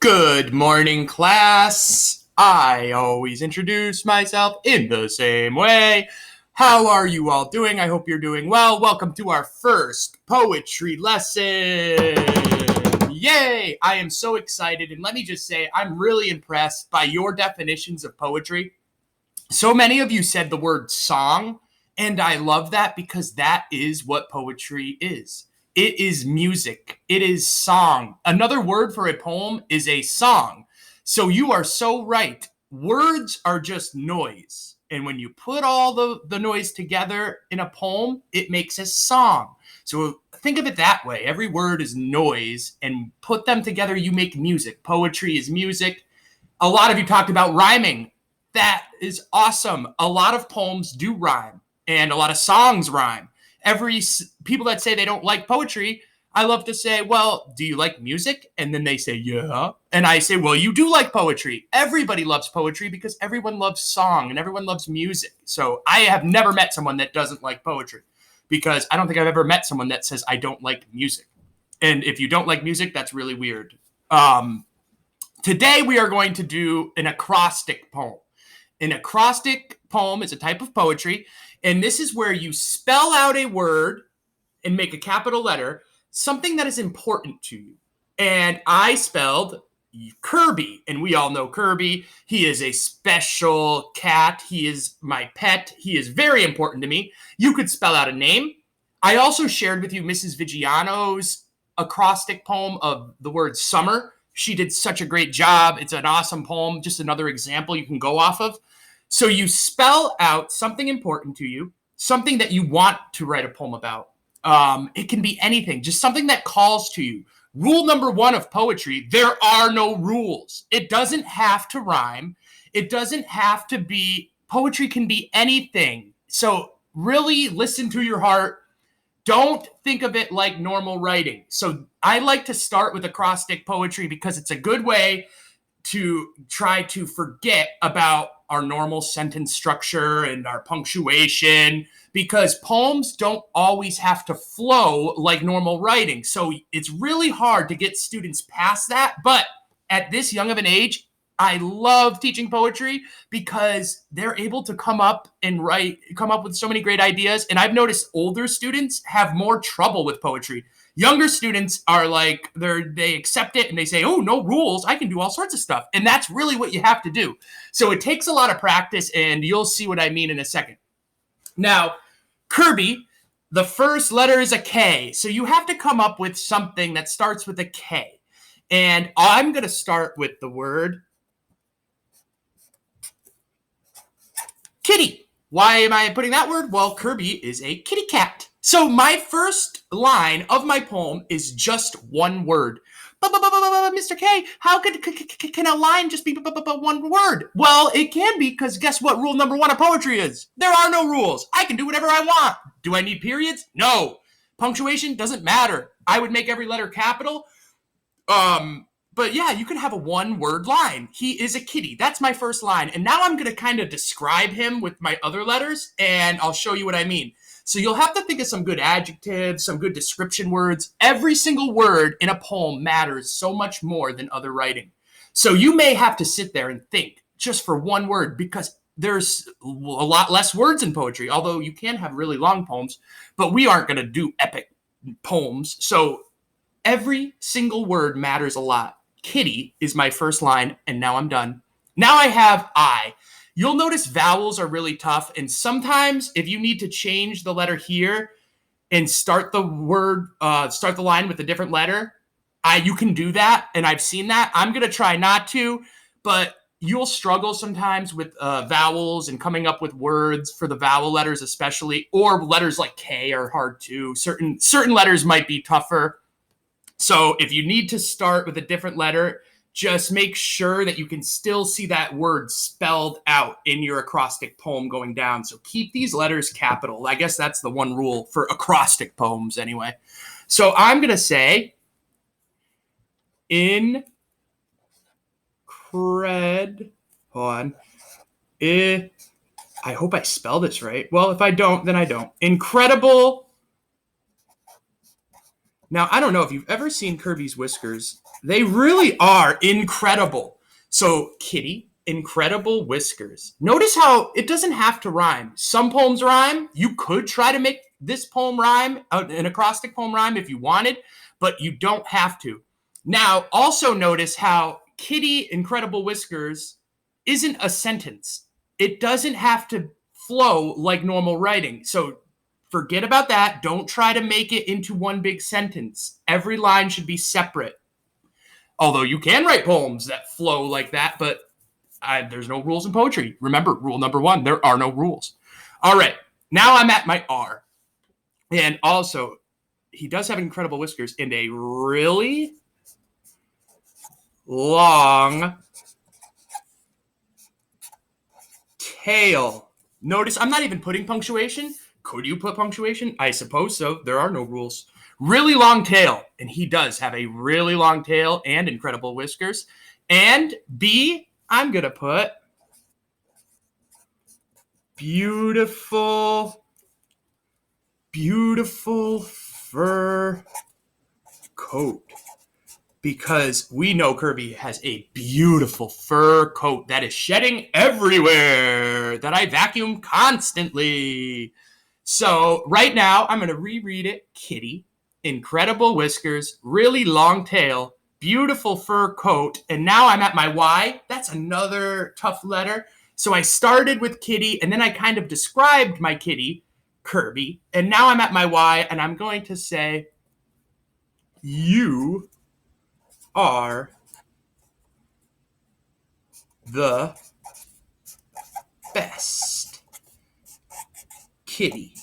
Good morning, class. I always introduce myself in the same way. How are you all doing? I hope you're doing well. Welcome to our first poetry lesson. Yay! I am so excited, and let me just say, I'm really impressed by your definitions of poetry. So many of you said the word song, and I love that because that is what poetry is. It is music. It is song. Another word for a poem is a song. So you are so right. Words are just noise. And when you put all the noise together in a poem, it makes a song. So think of it that way. Every word is noise, and put them together, you make music. Poetry is music. A lot of you talked about rhyming. That is awesome. A lot of poems do rhyme, and a lot of songs rhyme. People that say they don't like poetry, I love to say, well, do you like music? And then they say, yeah. And I say, well, you do like poetry. Everybody loves poetry because everyone loves song and everyone loves music. So I have never met someone that doesn't like poetry, because I don't think I've ever met someone that says I don't like music. And if you don't like music, that's really weird. Today we are going to do an acrostic poem. An acrostic poem is a type of poetry, and this is where you spell out a word and make a capital letter, something that is important to you. And I spelled Kirby, and we all know Kirby. He is a special cat. He is my pet. He is very important to me. You could spell out a name. I also shared with you Mrs. Vigiano's acrostic poem of the word summer. She did such a great job. It's an awesome poem. Just another example you can go off of. So you spell out something important to you, something that you want to write a poem about. It can be anything, just something that calls to you. Rule number one of poetry: there are no rules. It doesn't have to rhyme. It doesn't have to be, poetry can be anything. So really listen to your heart. Don't think of it like normal writing. So I like to start with acrostic poetry because it's a good way to try to forget about our normal sentence structure and our punctuation, because poems don't always have to flow like normal writing. So it's really hard to get students past that. But at this young of an age, I love teaching poetry because they're able to come up with so many great ideas. And I've noticed older students have more trouble with poetry. Younger students are like, they accept it and they say, oh, no rules. I can do all sorts of stuff. And that's really what you have to do. So it takes a lot of practice, and you'll see what I mean in a second. Now, Kirby, the first letter is a K. So you have to come up with something that starts with a K. And I'm going to start with the word kitty. Why am I putting that word? Well, Kirby is a kitty cat. So my first line of my poem is just one word. Mr. K, how can a line just be one word? Well, it can be, because guess what rule number one of poetry is? There are no rules. I can do whatever I want. Do I need periods? No. Punctuation doesn't matter. I would make every letter capital. But yeah, you could have a one-word line. He is a kitty. That's my first line. And now I'm going to kind of describe him with my other letters, and I'll show you what I mean. So you'll have to think of some good adjectives, some good description words. Every single word in a poem matters so much more than other writing. So you may have to sit there and think just for one word, because there's a lot less words in poetry, although you can have really long poems, but we aren't going to do epic poems. So every single word matters a lot. Kitty is my first line, and now I'm done. Now I have I. You'll notice vowels are really tough, and sometimes if you need to change the letter here and start the line with a different letter, you can do that, and I've seen that. I'm going to try not to, but you'll struggle sometimes with vowels and coming up with words for the vowel letters especially, or letters like K are hard too. Certain letters might be tougher. So if you need to start with a different letter, just make sure that you can still see that word spelled out in your acrostic poem going down. So keep these letters capital. I guess that's the one rule for acrostic poems anyway. So I'm going to say hold on. I hope I spell this right. Well, if I don't, then I don't. Incredible Now, I don't know if you've ever seen Kirby's whiskers. They really are incredible. So, Kitty, incredible whiskers. Notice how it doesn't have to rhyme. Some poems rhyme. You could try to make this poem rhyme, an acrostic poem rhyme if you wanted, but you don't have to. Now, also notice how Kitty, incredible whiskers isn't a sentence. It doesn't have to flow like normal writing. So forget about that. Don't try to make it into one big sentence. Every line should be separate. Although you can write poems that flow like that, but there's no rules in poetry. Remember, rule number 1, there are no rules. All right, now I'm at my R. And also, he does have incredible whiskers and a really long tail. Notice I'm not even putting punctuation. Could you put punctuation? I suppose so. There are no rules. Really long tail. And he does have a really long tail and incredible whiskers. And B, I'm going to put beautiful, beautiful fur coat. Because we know Kirby has a beautiful fur coat that is shedding everywhere, that I vacuum constantly. So right now, I'm going to reread it. Kitty, incredible whiskers, really long tail, beautiful fur coat. And now I'm at my Y. That's another tough letter. So I started with Kitty, and then I kind of described my kitty, Kirby. And now I'm at my Y, and I'm going to say, you are the best kitty.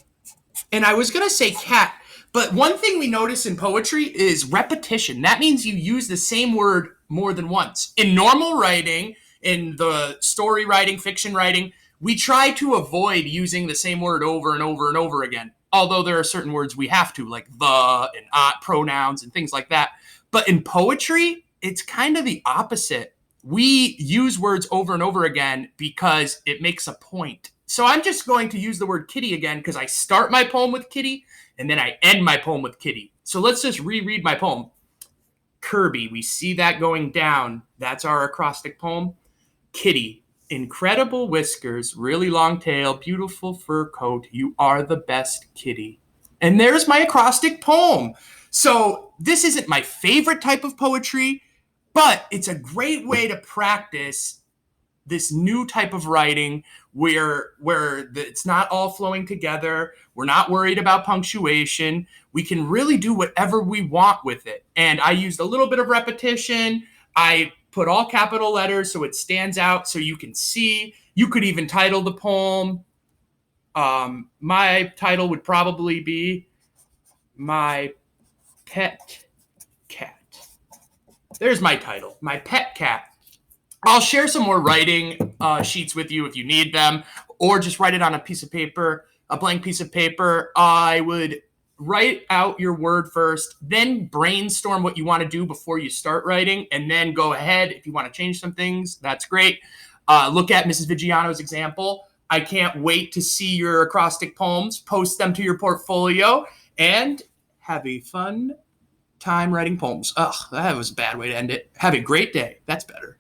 And I was going to say cat, but one thing we notice in poetry is repetition. That means you use the same word more than once. In normal writing, in the story writing, fiction writing, we try to avoid using the same word over and over and over again. Although there are certain words we have to, like the and pronouns and things like that. But in poetry, it's kind of the opposite. We use words over and over again because it makes a point. So I'm just going to use the word kitty again because I start my poem with kitty and then I end my poem with kitty. So let's just reread my poem. Kirby, we see that going down. That's our acrostic poem. Kitty, incredible whiskers, really long tail, beautiful fur coat. You are the best kitty. And there's my acrostic poem. So this isn't my favorite type of poetry, but it's a great way to practice this new type of writing where it's not all flowing together. We're not worried about punctuation. We can really do whatever we want with it. And I used a little bit of repetition. I put all capital letters so it stands out so you can see. You could even title the poem. My title would probably be My Pet Cat. There's my title, My Pet Cat. I'll share some more writing sheets with you if you need them, or just write it on a piece of paper, a blank piece of paper. I would write out your word first, then brainstorm what you want to do before you start writing, and then go ahead. If you want to change some things, that's great. Look at Mrs. Vigiano's example. I can't wait to see your acrostic poems. Post them to your portfolio, and have a fun time writing poems. Ugh, that was a bad way to end it. Have a great day. That's better.